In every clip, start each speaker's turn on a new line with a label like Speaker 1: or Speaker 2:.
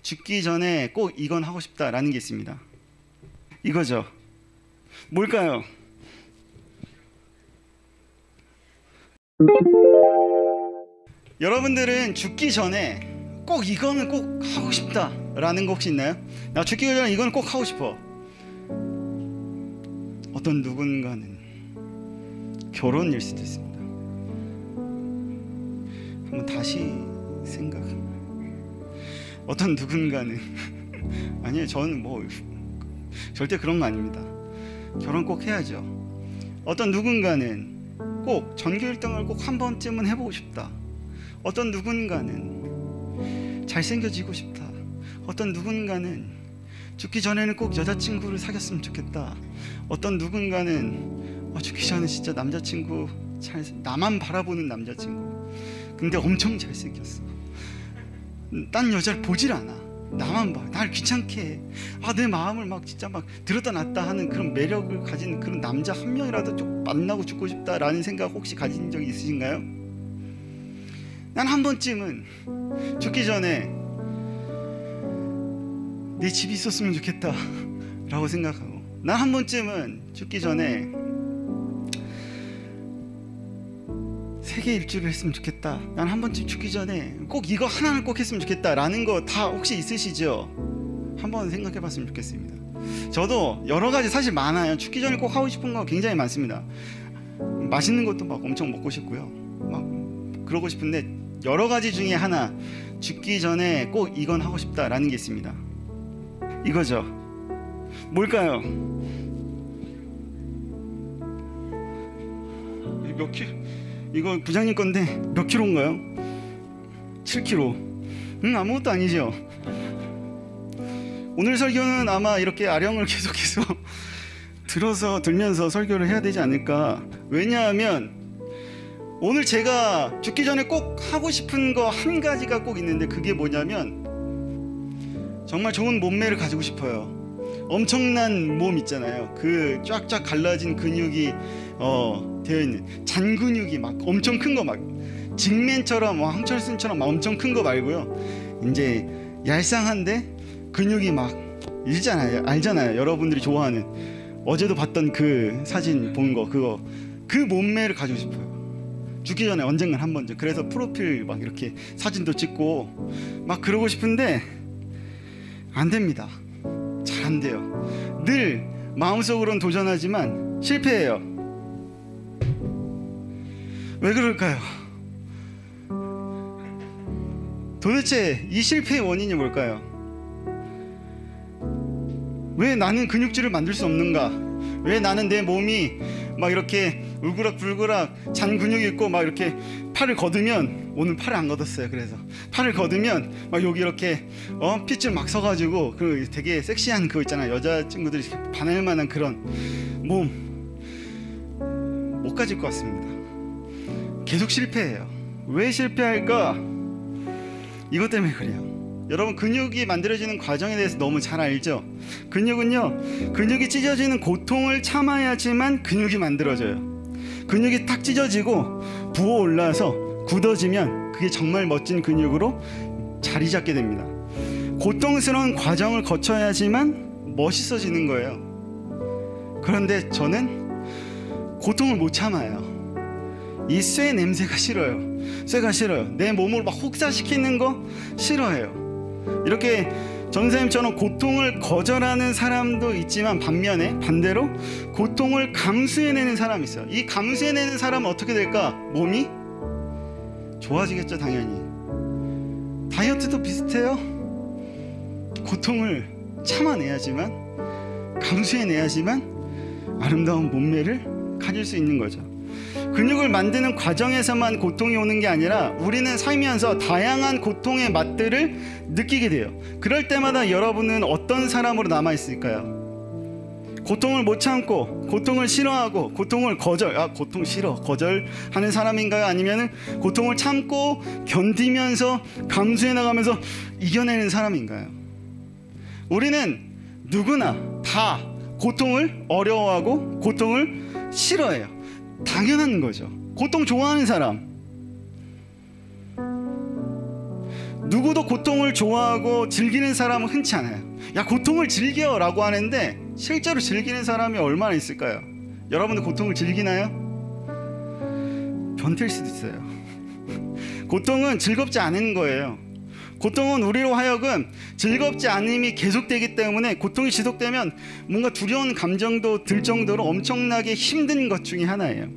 Speaker 1: 죽기 전에 꼭 이건 하고 싶다라는 게 있습니다. 이거죠. 뭘까요? 여러분들은 죽기 전에 꼭 이거는 꼭 하고 싶다라는 거 혹시 있나요? 나 죽기 전에 이건 꼭 하고 싶어. 어떤 누군가는 결혼일 수도 있습니다. 한번 다시 어떤 누군가는 아니에요. 저는 뭐 절대 그런 거 아닙니다. 결혼 꼭 해야죠. 어떤 누군가는 꼭 전교 1등을 꼭 한 번쯤은 해보고 싶다. 어떤 누군가는 잘생겨지고 싶다. 어떤 누군가는 죽기 전에는 꼭 여자친구를 사귀었으면 좋겠다. 어떤 누군가는 죽기 전에 진짜 남자친구 나만 바라보는 남자친구. 근데 엄청 잘생겼어. 딴 여자를 보질 않아. 나만 봐. 날 귀찮게 해. 내 마음을 막 진짜 막 들었다 놨다 하는 그런 매력을 가진 그런 남자 한 명이라도 좀 만나고 죽고 싶다라는 생각 혹시 가진 적이 있으신가요? 난 한 번쯤은 죽기 전에 내 집이 있었으면 좋겠다 라고 생각하고, 난 한 번쯤은 죽기 전에 세계 일주를 했으면 좋겠다. 난 한 번쯤 죽기 전에 꼭 이거 하나는 꼭 했으면 좋겠다 라는 거 다 혹시 있으시죠? 한번 생각해 봤으면 좋겠습니다. 저도 여러 가지 사실 많아요. 죽기 전에 꼭 하고 싶은 거 굉장히 많습니다. 맛있는 것도 막 엄청 먹고 싶고요, 막 그러고 싶은데 여러 가지 중에 하나, 죽기 전에 꼭 이건 하고 싶다 라는 게 있습니다. 이거죠. 뭘까요? 몇 킬로? 이거 부장님 건데 몇 킬로인가요? 7킬로. 아무것도 아니죠. 오늘 설교는 아마 이렇게 아령을 계속해서 들면서 설교를 해야 되지 않을까. 왜냐하면 오늘 제가 죽기 전에 꼭 하고 싶은 거 한 가지가 꼭 있는데, 그게 뭐냐면 정말 좋은 몸매를 가지고 싶어요. 엄청난 몸 있잖아요. 그 쫙쫙 갈라진 근육이 되어 있는 잔근육이 막 엄청 큰 거, 막 직맨처럼 황철순처럼 막 엄청 큰 거 말고요, 이제 얄쌍한데 근육이 막 알잖아요. 여러분들이 좋아하는, 어제도 봤던 그 사진 본 거, 그 몸매를 가지고 싶어요. 죽기 전에 언젠간 한 번쯤. 그래서 프로필 막 이렇게 사진도 찍고 막 그러고 싶은데 안 됩니다. 잘 안 돼요. 늘 마음속으로는 도전하지만 실패해요. 왜 그럴까요? 도대체 이 실패의 원인이 뭘까요? 왜 나는 근육질을 만들 수 없는가? 왜 나는 내 몸이 막 이렇게 울그락불그락 잔 근육이 있고, 막 이렇게 팔을 걷으면, 오늘 팔을 안 걷었어요. 그래서 팔을 걷으면 막 여기 이렇게 핏줄 막 서가지고 그 되게 섹시한 그거 있잖아요. 여자친구들이 반할 만한 그런 몸 못 가질 것 같습니다. 계속 실패해요. 왜 실패할까? 이것 때문에 그래요. 여러분, 근육이 만들어지는 과정에 대해서 너무 잘 알죠? 근육이 찢어지는 고통을 참아야지만 근육이 만들어져요. 근육이 탁 찢어지고 부어 올라서 굳어지면 그게 정말 멋진 근육으로 자리 잡게 됩니다. 고통스러운 과정을 거쳐야지만 멋있어지는 거예요. 그런데 저는 고통을 못 참아요. 이 쇠 냄새가 싫어요. 쇠가 싫어요. 내 몸을 막 혹사시키는 거 싫어해요. 이렇게 전사님처럼 고통을 거절하는 사람도 있지만, 반대로 고통을 감수해내는 사람이 있어요. 이 감수해내는 사람은 어떻게 될까? 몸이 좋아지겠죠, 당연히. 다이어트도 비슷해요. 고통을 참아내야지만, 감수해내야지만 아름다운 몸매를 가질 수 있는 거죠. 근육을 만드는 과정에서만 고통이 오는 게 아니라 우리는 살면서 다양한 고통의 맛들을 느끼게 돼요. 그럴 때마다 여러분은 어떤 사람으로 남아있을까요? 고통을 못 참고, 고통을 싫어하고, 고통을 고통 싫어, 거절하는 사람인가요? 아니면 고통을 참고 견디면서 감수해 나가면서 이겨내는 사람인가요? 우리는 누구나 다 고통을 어려워하고 고통을 싫어해요. 당연한 거죠. 고통 좋아하는 사람, 누구도 고통을 좋아하고 즐기는 사람은 흔치 않아요. 야, 고통을 즐겨 라고 하는데 실제로 즐기는 사람이 얼마나 있을까요? 여러분들 고통을 즐기나요? 변태일 수도 있어요. 고통은 즐겁지 않은 거예요. 고통은 우리로 하여금 즐겁지 않음이 계속되기 때문에 고통이 지속되면 뭔가 두려운 감정도 들 정도로 엄청나게 힘든 것 중에 하나예요.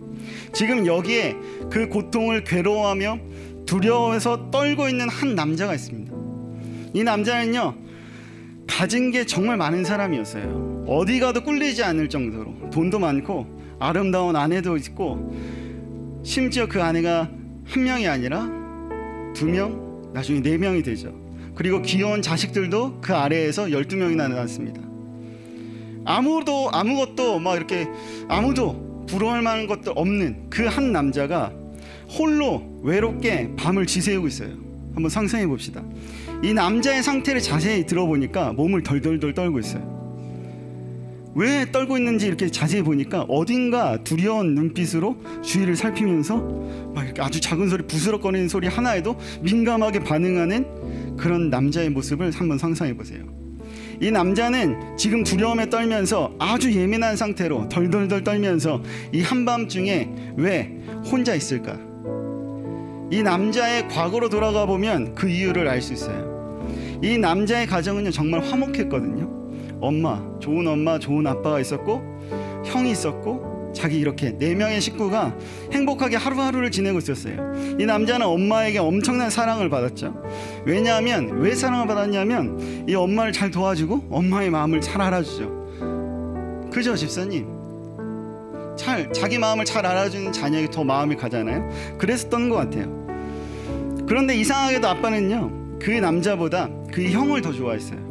Speaker 1: 지금 여기에 그 고통을 괴로워하며 두려워해서 떨고 있는 한 남자가 있습니다. 이 남자는요, 가진 게 정말 많은 사람이었어요. 어디 가도 꿀리지 않을 정도로 돈도 많고 아름다운 아내도 있고, 심지어 그 아내가 한 명이 아니라 2명, 나중에 4명이 되죠. 그리고 귀여운 자식들도 그 아래에서 12명이나 낳았습니다. 아무것도 막 이렇게 아무도 부러워할 만한 것도 없는 그 한 남자가 홀로 외롭게 밤을 지새우고 있어요. 한번 상상해 봅시다. 이 남자의 상태를 자세히 들어보니까 몸을 덜덜덜 떨고 있어요. 왜 떨고 있는지 이렇게 자세히 보니까 어딘가 두려운 눈빛으로 주위를 살피면서 막 이렇게 아주 작은 소리, 부스럭거리는 소리 하나에도 민감하게 반응하는 그런 남자의 모습을 한번 상상해 보세요. 이 남자는 지금 두려움에 떨면서 아주 예민한 상태로 덜덜덜 떨면서 이 한밤중에 왜 혼자 있을까? 이 남자의 과거로 돌아가 보면 그 이유를 알 수 있어요. 이 남자의 가정은요, 정말 화목했거든요. 엄마, 좋은 아빠가 있었고, 형이 있었고, 자기 이렇게 4명의 식구가 행복하게 하루하루를 지내고 있었어요. 이 남자는 엄마에게 엄청난 사랑을 받았죠. 왜냐하면, 왜 사랑을 받았냐면 이 엄마를 잘 도와주고 엄마의 마음을 잘 알아주죠. 그죠, 집사님? 자기 마음을 잘 알아주는 자녀에게 더 마음이 가잖아요. 그랬었던 것 같아요. 그런데 이상하게도 아빠는요, 그 남자보다 그 형을 더 좋아했어요.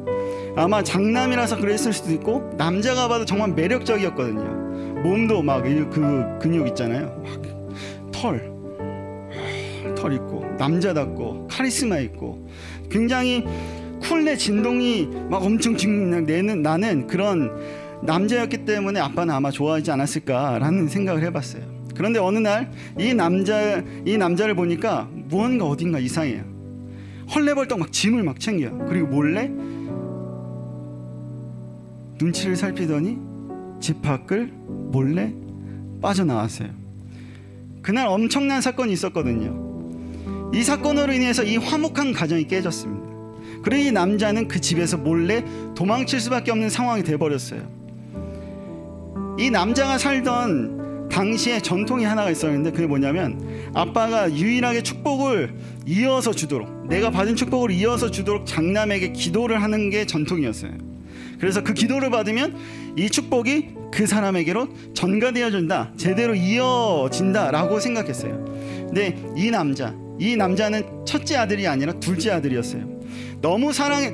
Speaker 1: 아마 장남이라서 그랬을 수도 있고, 남자가 봐도 정말 매력적이었거든요. 몸도 막 그 근육 있잖아요. 막 털 있고 남자답고 카리스마 있고 굉장히 쿨내 진동이 막 엄청 내는 나는 그런 남자였기 때문에 아빠는 아마 좋아하지 않았을까라는 생각을 해봤어요. 그런데 어느 날 이 남자를 보니까 무언가 어딘가 이상해요. 헐레벌떡 막 짐을 막 챙겨요. 그리고 몰래 눈치를 살피더니 집 밖을 몰래 빠져나왔어요. 그날 엄청난 사건이 있었거든요. 이 사건으로 인해서 이 화목한 가정이 깨졌습니다. 그리고 이 남자는 그 집에서 몰래 도망칠 수밖에 없는 상황이 돼버렸어요. 이 남자가 살던 당시에 전통이 하나가 있었는데, 그게 뭐냐면 아빠가 유일하게 축복을 이어서 주도록, 내가 받은 축복을 이어서 주도록 장남에게 기도를 하는 게 전통이었어요. 그래서 그 기도를 받으면 이 축복이 그 사람에게로 전가되어준다, 제대로 이어진다 라고 생각했어요. 근데 이 남자는 첫째 아들이 아니라 둘째 아들이었어요.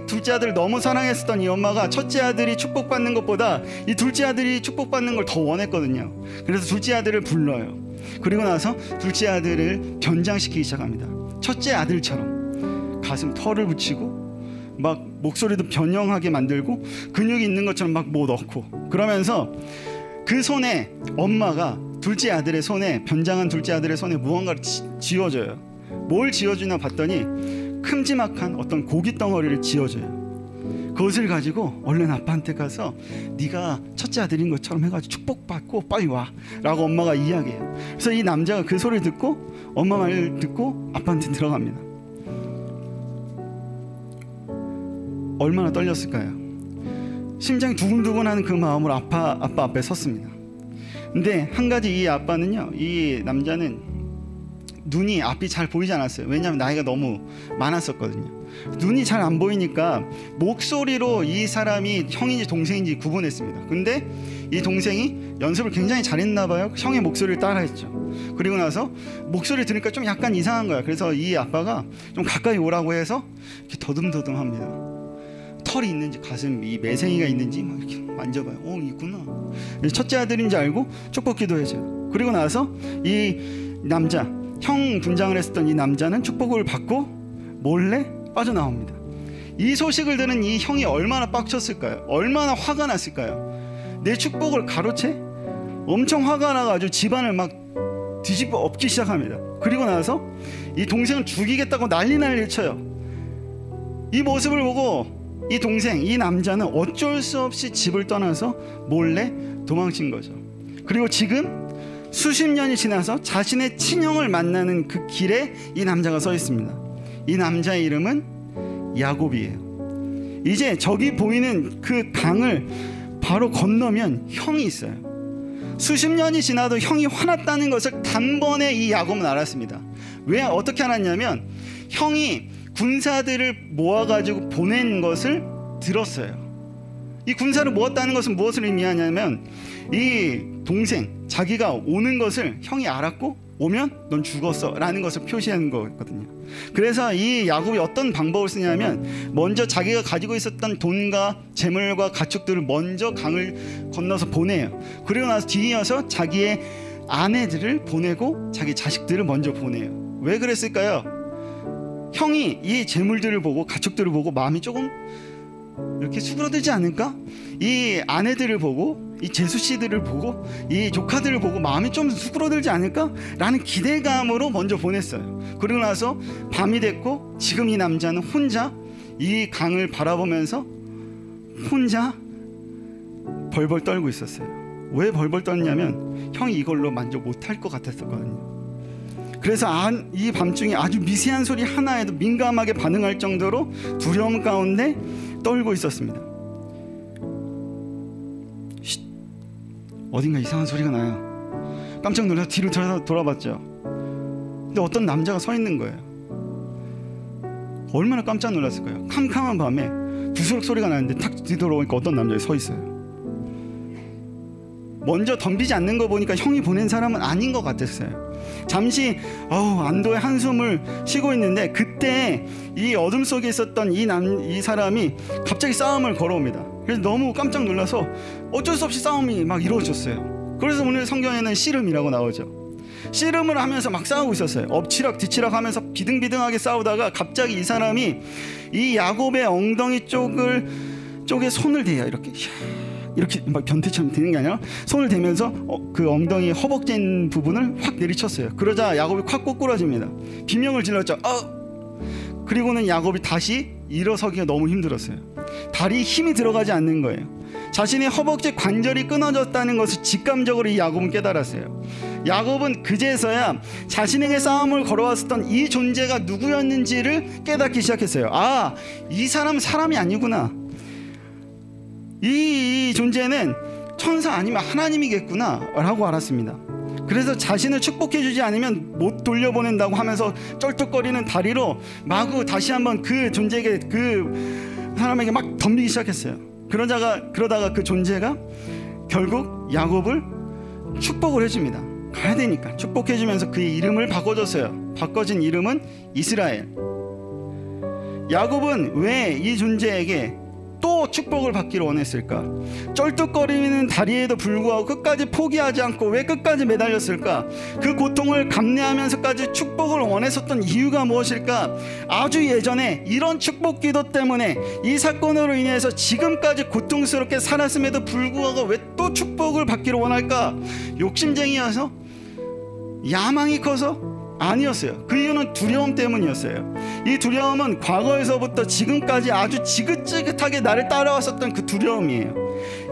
Speaker 1: 둘째 아들을 너무 사랑했었던 이 엄마가 첫째 아들이 축복받는 것보다 이 둘째 아들이 축복받는 걸 더 원했거든요. 그래서 둘째 아들을 불러요. 그리고 나서 둘째 아들을 변장시키기 시작합니다. 첫째 아들처럼 가슴 털을 붙이고 막 목소리도 변형하게 만들고 근육이 있는 것처럼 막 뭐 넣고, 그러면서 그 손에 엄마가 둘째 아들의 손에, 변장한 둘째 아들의 손에 무언가를 쥐어줘요. 뭘 쥐어주나 봤더니 큼지막한 어떤 고기 덩어리를 쥐어줘요. 그것을 가지고 얼른 아빠한테 가서 네가 첫째 아들인 것처럼 해가지고 축복받고 빨리 와 라고 엄마가 이야기해요. 그래서 이 남자가 그 소리를 듣고 엄마 말을 듣고 아빠한테 들어갑니다. 얼마나 떨렸을까요? 심장이 두근두근하는 그 마음으로 아빠 앞에 섰습니다. 근데 한 가지, 이 아빠는요, 이 남자는 눈이 앞이 잘 보이지 않았어요. 왜냐하면 나이가 너무 많았었거든요. 눈이 잘 안 보이니까 목소리로 이 사람이 형인지 동생인지 구분했습니다. 근데 이 동생이 연습을 굉장히 잘했나 봐요. 형의 목소리를 따라했죠. 그리고 나서 목소리 들으니까 좀 약간 이상한 거야. 그래서 이 아빠가 좀 가까이 오라고 해서 이렇게 더듬더듬합니다. 털이 있는지, 가슴 이 매생이가 있는지 막 이렇게 만져봐요. 있구나. 첫째 아들인지 알고 축복기도 해줘요. 그리고 나서 이 남자, 형 분장을 했었던 이 남자는 축복을 받고 몰래 빠져나옵니다. 이 소식을 들은 이 형이 얼마나 빡쳤을까요? 얼마나 화가 났을까요? 내 축복을 가로채? 엄청 화가 나가지고 집안을 막 뒤집어 엎기 시작합니다. 그리고 나서 이 동생을 죽이겠다고 난리를 쳐요. 이 모습을 보고 이 동생, 이 남자는 어쩔 수 없이 집을 떠나서 몰래 도망친 거죠. 그리고 지금 수십 년이 지나서 자신의 친형을 만나는 그 길에 이 남자가 서 있습니다. 이 남자의 이름은 야곱이에요. 이제 저기 보이는 그 강을 바로 건너면 형이 있어요. 수십 년이 지나도 형이 화났다는 것을 단번에 이 야곱은 알았습니다. 왜 어떻게 알았냐면 형이 군사들을 모아가지고 보낸 것을 들었어요. 이 군사를 모았다는 것은 무엇을 의미하냐면 이 동생, 자기가 오는 것을 형이 알았고 오면 넌 죽었어 라는 것을 표시하는 거거든요. 그래서 이 야곱이 어떤 방법을 쓰냐면 먼저 자기가 가지고 있었던 돈과 재물과 가축들을 먼저 강을 건너서 보내요. 그리고 나서 뒤이어서 자기의 아내들을 보내고 자기 자식들을 먼저 보내요. 왜 그랬을까요? 형이 이 재물들을 보고 가축들을 보고 마음이 조금 이렇게 수그러들지 않을까? 이 아내들을 보고 이 제수 씨들을 보고 이 조카들을 보고 마음이 좀 수그러들지 않을까? 라는 기대감으로 먼저 보냈어요. 그러고 나서 밤이 됐고 지금 이 남자는 혼자 이 강을 바라보면서 혼자 벌벌 떨고 있었어요. 왜 벌벌 떨냐면 형이 이걸로 만족 못할 것 같았었거든요. 그래서 이 밤중에 아주 미세한 소리 하나에도 민감하게 반응할 정도로 두려움 가운데 떨고 있었습니다. 어딘가 이상한 소리가 나요. 깜짝 놀라서 뒤로 돌아봤죠. 근데 어떤 남자가 서 있는 거예요. 얼마나 깜짝 놀랐을까요? 캄캄한 밤에 부스럭 소리가 나는데 탁 뒤돌아보니까 어떤 남자가 서 있어요. 먼저 덤비지 않는 거 보니까 형이 보낸 사람은 아닌 것 같았어요. 잠시 안도의 한숨을 쉬고 있는데 그때 이 어둠 속에 있었던 이 사람이 갑자기 싸움을 걸어옵니다. 그래서 너무 깜짝 놀라서 어쩔 수 없이 싸움이 막 이루어졌어요. 그래서 오늘 성경에는 씨름이라고 나오죠. 씨름을 하면서 막 싸우고 있었어요. 엎치락 뒤치락 하면서 비등비등하게 싸우다가 갑자기 이 사람이 이 야곱의 엉덩이 쪽에 손을 대요. 이렇게 막 변태처럼 되는 게 아니라 손을 대면서 그 엉덩이 허벅진 부분을 확 내리쳤어요. 그러자 야곱이 확 꼬꾸라집니다. 비명을 질렀죠. 그리고는 야곱이 다시 일어서기가 너무 힘들었어요. 다리에 힘이 들어가지 않는 거예요. 자신의 허벅지 관절이 끊어졌다는 것을 직감적으로 이 야곱은 깨달았어요. 야곱은 그제서야 자신에게 싸움을 걸어왔었던 이 존재가 누구였는지를 깨닫기 시작했어요. 이 사람은 사람이 아니구나. 이 존재는 천사 아니면 하나님이겠구나 라고 알았습니다. 그래서 자신을 축복해주지 않으면 못 돌려보낸다고 하면서 쩔뚝거리는 다리로 마구 다시 한번 그 존재에게, 그 사람에게 막 덤비기 시작했어요. 그러다가 그 존재가 결국 야곱을 축복을 해줍니다. 가야 되니까 축복해주면서 그의 이름을 바꿔줬어요. 바꿔진 이름은 이스라엘. 야곱은 왜 이 존재에게 또 축복을 받기를 원했을까? 쩔뚝거리는 다리에도 불구하고 끝까지 포기하지 않고 왜 끝까지 매달렸을까? 그 고통을 감내하면서까지 축복을 원했었던 이유가 무엇일까? 아주 예전에 이런 축복 기도 때문에 이 사건으로 인해서 지금까지 고통스럽게 살았음에도 불구하고 왜 또 축복을 받기를 원할까? 욕심쟁이여서? 야망이 커서? 아니었어요. 그 이유는 두려움 때문이었어요. 이 두려움은 과거에서부터 지금까지 아주 지긋지긋하게 나를 따라왔었던 그 두려움이에요.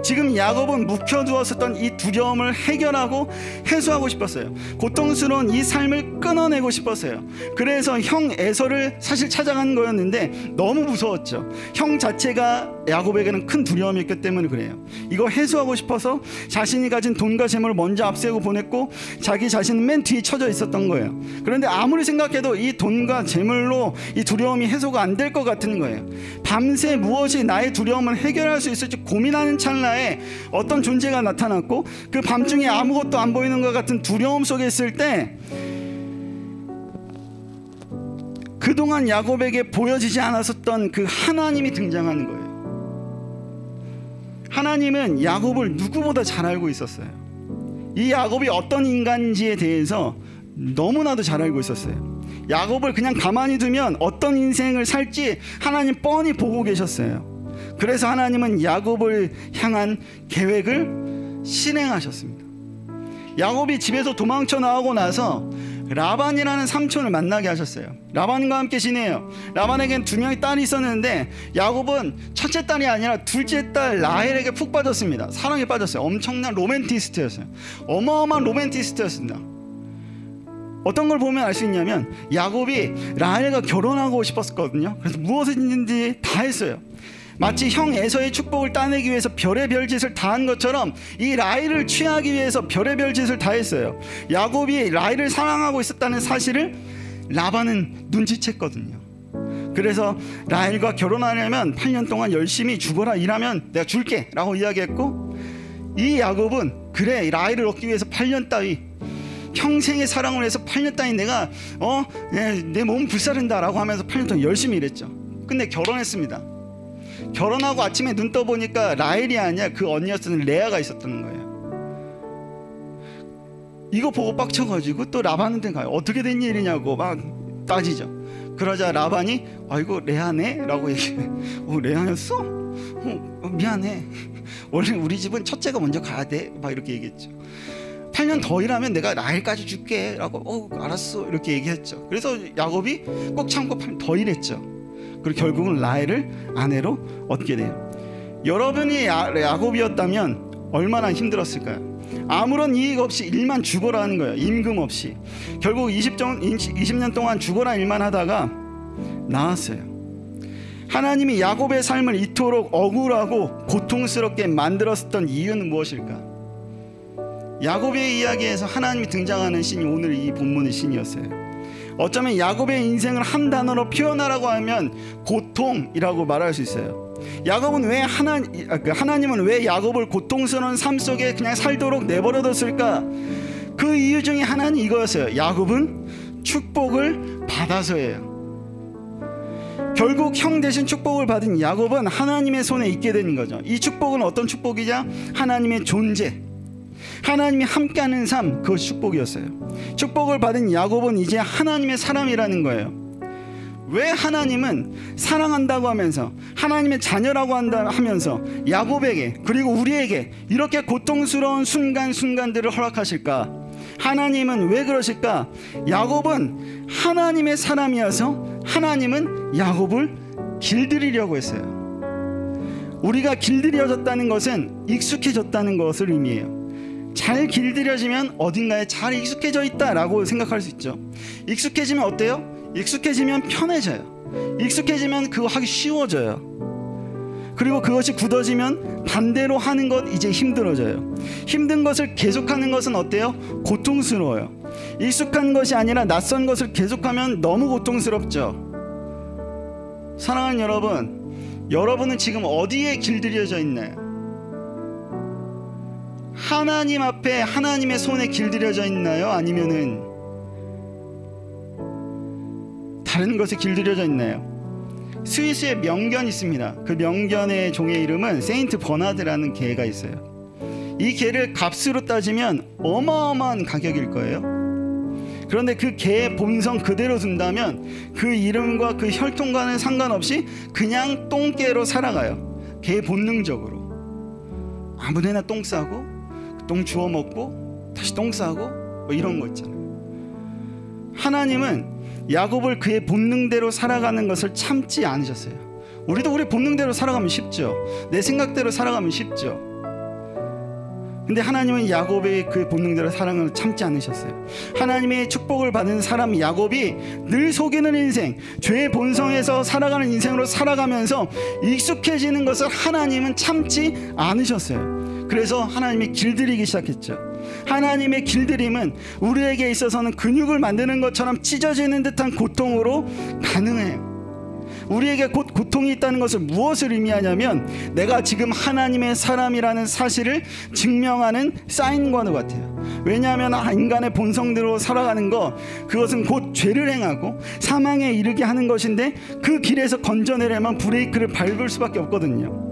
Speaker 1: 지금 야곱은 묵혀두었었던 이 두려움을 해결하고 해소하고 싶었어요. 고통스러운 이 삶을 끊어내고 싶었어요. 그래서 형 에서를 사실 찾아간 거였는데 너무 무서웠죠. 형 자체가 야곱에게는 큰 두려움이었기 때문에 그래요. 이거 해소하고 싶어서 자신이 가진 돈과 재물을 먼저 앞세우고 보냈고 자기 자신은 맨 뒤에 처져 있었던 거예요. 그런데 아무리 생각해도 이 돈과 재물로 이 두려움이 해소가 안 될 것 같은 거예요. 밤새 무엇이 나의 두려움을 해결할 수 있을지 고민하는 찰나에 어떤 존재가 나타났고 그 밤중에 아무것도 안 보이는 것 같은 두려움 속에 있을 때 그동안 야곱에게 보여지지 않았었던 그 하나님이 등장하는 거예요. 하나님은 야곱을 누구보다 잘 알고 있었어요. 이 야곱이 어떤 인간인지에 대해서 너무나도 잘 알고 있었어요. 야곱을 그냥 가만히 두면 어떤 인생을 살지 하나님 뻔히 보고 계셨어요. 그래서 하나님은 야곱을 향한 계획을 실행하셨습니다. 야곱이 집에서 도망쳐 나오고 나서 라반이라는 삼촌을 만나게 하셨어요. 라반과 함께 지내요. 라반에겐 2명의 딸이 있었는데 야곱은 첫째 딸이 아니라 둘째 딸 라헬에게 푹 빠졌습니다. 사랑에 빠졌어요. 엄청난 로맨티스트였어요. 어마어마한 로맨티스트였습니다. 어떤 걸 보면 알 수 있냐면 야곱이 라헬과 결혼하고 싶었거든요. 그래서 무엇이든지 다 했어요. 마치 형 에서의 축복을 따내기 위해서 별의별 짓을 다 한 것처럼 이 라헬을 취하기 위해서 별의별 짓을 다 했어요. 야곱이 라헬을 사랑하고 있었다는 사실을 라반은 눈치챘거든요. 그래서 라헬과 결혼하려면 8년 동안 열심히 죽어라 일하면 내가 줄게 라고 이야기했고, 이 야곱은 그래 라헬을 얻기 위해서 8년 따위 평생의 사랑을 위해서 8년 따위 내가 내 몸 불사른다 라고 하면서 8년 동안 열심히 일했죠. 근데 결혼했습니다. 결혼하고 아침에 눈 떠보니까 라헬이 아니야 그 언니였던 레아가 있었던 거예요. 이거 보고 빡쳐가지고 또 라반한테 가요. 어떻게 된 일이냐고 막 따지죠. 그러자 라반이 아이고 레아네? 라고 얘기해. 레아였어? 미안해. 원래 우리 집은 첫째가 먼저 가야 돼. 막 이렇게 얘기했죠. 8년 더 일하면 내가 라헬까지 줄게 라고 알았어 이렇게 얘기했죠. 그래서 야곱이 꼭 참고 8년 더 일했죠. 그리고 결국은 라헬을 아내로 얻게 돼요. 여러분이 야곱이었다면 얼마나 힘들었을까요? 아무런 이익 없이 일만 죽어라 하는 거예요. 임금 없이. 결국 20년 동안 죽어라 일만 하다가 나왔어요. 하나님이 야곱의 삶을 이토록 억울하고 고통스럽게 만들었던 이유는 무엇일까? 야곱의 이야기에서 하나님이 등장하는 신이 오늘 이 본문의 신이었어요. 어쩌면 야곱의 인생을 한 단어로 표현하라고 하면 고통이라고 말할 수 있어요. 야곱은 왜 하나님은 왜 야곱을 고통스러운 삶 속에 그냥 살도록 내버려뒀을까? 그 이유 중에 하나는 이거였어요. 야곱은 축복을 받아서예요. 결국 형 대신 축복을 받은 야곱은 하나님의 손에 있게 되는 거죠. 이 축복은 어떤 축복이냐? 하나님의 존재, 하나님이 함께하는 삶, 그것이 축복이었어요. 축복을 받은 야곱은 이제 하나님의 사람이라는 거예요. 왜 하나님은 사랑한다고 하면서 하나님의 자녀라고 한다 하면서 야곱에게 그리고 우리에게 이렇게 고통스러운 순간들을 허락하실까? 하나님은 왜 그러실까? 야곱은 하나님의 사람이어서 하나님은 야곱을 길들이려고 했어요. 우리가 길들여졌다는 것은 익숙해졌다는 것을 의미해요. 잘 길들여지면 어딘가에 잘 익숙해져 있다라고 생각할 수 있죠. 익숙해지면 어때요? 익숙해지면 편해져요. 익숙해지면 그거 하기 쉬워져요. 그리고 그것이 굳어지면 반대로 하는 것 이제 힘들어져요. 힘든 것을 계속하는 것은 어때요? 고통스러워요. 익숙한 것이 아니라 낯선 것을 계속하면 너무 고통스럽죠. 사랑하는 여러분, 여러분은 지금 어디에 길들여져 있나요? 하나님 앞에 하나님의 손에 길들여져 있나요? 아니면은 다른 것에 길들여져 있나요? 스위스에 명견이 있습니다. 그 명견의 종의 이름은 세인트 버나드라는 개가 있어요. 이 개를 값으로 따지면 어마어마한 가격일 거예요. 그런데 그 개의 본성 그대로 둔다면 그 이름과 그 혈통과는 상관없이 그냥 똥개로 살아가요. 개 본능적으로 아무데나 똥 싸고 똥 주워 먹고 다시 똥 싸고 뭐 이런 거 있잖아요. 하나님은 야곱을 그의 본능대로 살아가는 것을 참지 않으셨어요. 우리도 우리 본능대로 살아가면 쉽죠. 내 생각대로 살아가면 쉽죠. 근데 하나님은 야곱의 그 본능대로 살아가는 걸 참지 않으셨어요. 하나님의 축복을 받은 사람 야곱이 늘 속이는 인생, 죄의 본성에서 살아가는 인생으로 살아가면서 익숙해지는 것을 하나님은 참지 않으셨어요. 그래서 하나님이 길들이기 시작했죠. 하나님의 길들임은 우리에게 있어서는 근육을 만드는 것처럼 찢어지는 듯한 고통으로 가능해요. 우리에게 곧 고통이 있다는 것을 무엇을 의미하냐면 내가 지금 하나님의 사람이라는 사실을 증명하는 사인과도 같아요. 왜냐하면 인간의 본성대로 살아가는 것, 그것은 곧 죄를 행하고 사망에 이르게 하는 것인데 그 길에서 건져내려면 브레이크를 밟을 수밖에 없거든요.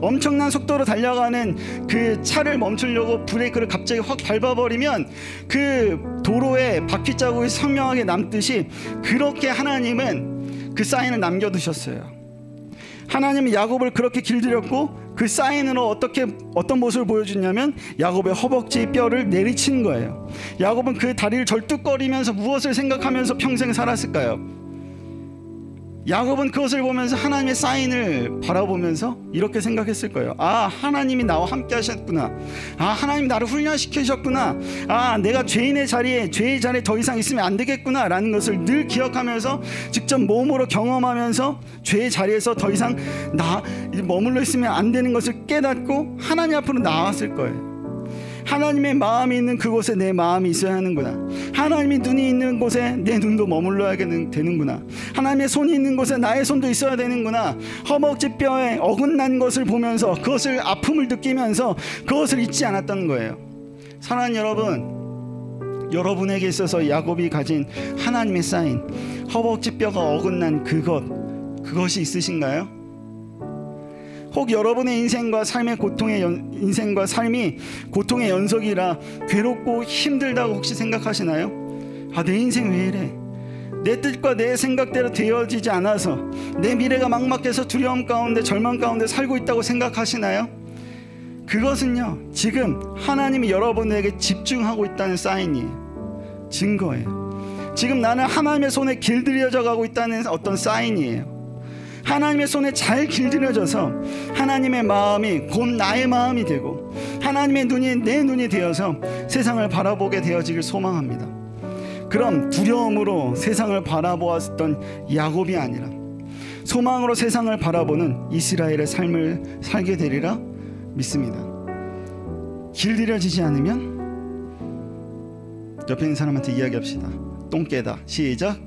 Speaker 1: 엄청난 속도로 달려가는 그 차를 멈추려고 브레이크를 갑자기 확 밟아버리면 그 도로에 바퀴 자국이 선명하게 남듯이 그렇게 하나님은 그 사인을 남겨두셨어요. 하나님은 야곱을 그렇게 길들였고 그 사인으로 어떤 모습을 보여주냐면 야곱의 허벅지 뼈를 내리친 거예요. 야곱은 그 다리를 절뚝거리면서 무엇을 생각하면서 평생 살았을까요? 야곱은 그것을 보면서 하나님의 사인을 바라보면서 이렇게 생각했을 거예요. 아, 하나님이 나와 함께 하셨구나. 아, 하나님 나를 훈련시키셨구나. 아, 내가 죄의 자리에 더 이상 있으면 안 되겠구나 라는 것을 늘 기억하면서 직접 몸으로 경험하면서 죄의 자리에서 더 이상 머물러 있으면 안 되는 것을 깨닫고 하나님 앞으로 나왔을 거예요. 하나님의 마음이 있는 그곳에 내 마음이 있어야 하는구나. 하나님의 눈이 있는 곳에 내 눈도 머물러야 되는구나. 하나님의 손이 있는 곳에 나의 손도 있어야 되는구나. 허벅지 뼈에 어긋난 것을 보면서 그것을 아픔을 느끼면서 그것을 잊지 않았던 거예요. 사랑하는 여러분, 여러분에게 있어서 야곱이 가진 하나님의 사인, 허벅지 뼈가 어긋난 그것이 있으신가요? 혹 여러분의 인생과 삶이 고통의 연속이라 괴롭고 힘들다고 혹시 생각하시나요? 아, 내 인생 왜 이래? 내 뜻과 내 생각대로 되어지지 않아서 내 미래가 막막해서 두려움 가운데 절망 가운데 살고 있다고 생각하시나요? 그것은요, 지금 하나님이 여러분에게 집중하고 있다는 사인이에요. 증거예요. 지금 나는 하나님의 손에 길들여져 가고 있다는 어떤 사인이에요. 하나님의 손에 잘 길들여져서 하나님의 마음이 곧 나의 마음이 되고 하나님의 눈이 내 눈이 되어서 세상을 바라보게 되어지길 소망합니다. 그럼 두려움으로 세상을 바라보았던 야곱이 아니라 소망으로 세상을 바라보는 이스라엘의 삶을 살게 되리라 믿습니다. 길들여지지 않으면 옆에 있는 사람한테 이야기합시다. 똥개다. 시작.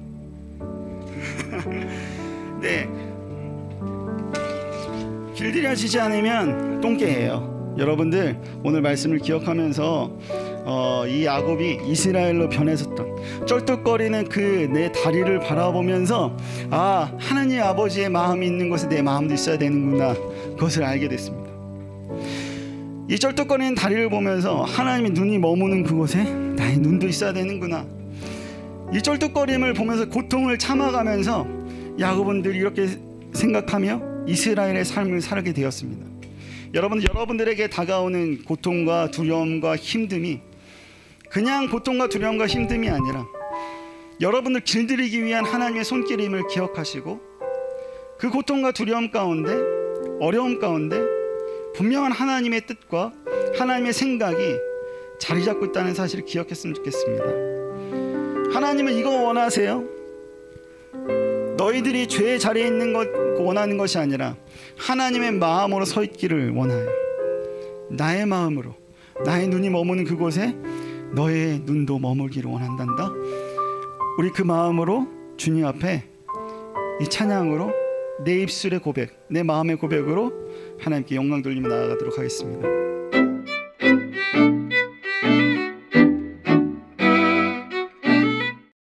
Speaker 1: 네, 길들여지지 않으면 똥개예요. 여러분들 오늘 말씀을 기억하면서 이 야곱이 이스라엘로 변해섰던 쩔뚝거리는 그 내 다리를 바라보면서 아, 하나님 아버지의 마음이 있는 곳에 내 마음도 있어야 되는구나, 그것을 알게 됐습니다. 이 쩔뚝거리는 다리를 보면서 하나님의 눈이 머무는 그곳에 나의 눈도 있어야 되는구나. 이 쩔뚝거림을 보면서 고통을 참아가면서 야곱은 늘 이렇게 생각하며 이스라엘의 삶을 살게 되었습니다. 여러분들에게 다가오는 고통과 두려움과 힘듦이 그냥 고통과 두려움과 힘듦이 아니라 여러분을 길들이기 위한 하나님의 손길임을 기억하시고 그 고통과 두려움 가운데, 어려움 가운데 분명한 하나님의 뜻과 하나님의 생각이 자리 잡고 있다는 사실을 기억했으면 좋겠습니다. 하나님은 이거 원하세요? 너희들이 죄의 자리에 있는 것 원하는 것이 아니라 하나님의 마음으로 서 있기를 원하여 나의 마음으로 나의 눈이 머무는 그곳에 너의 눈도 머물기를 원한단다. 우리 그 마음으로 주님 앞에 이 찬양으로 내 입술의 고백, 내 마음의 고백으로 하나님께 영광 돌리며 나아가도록 하겠습니다.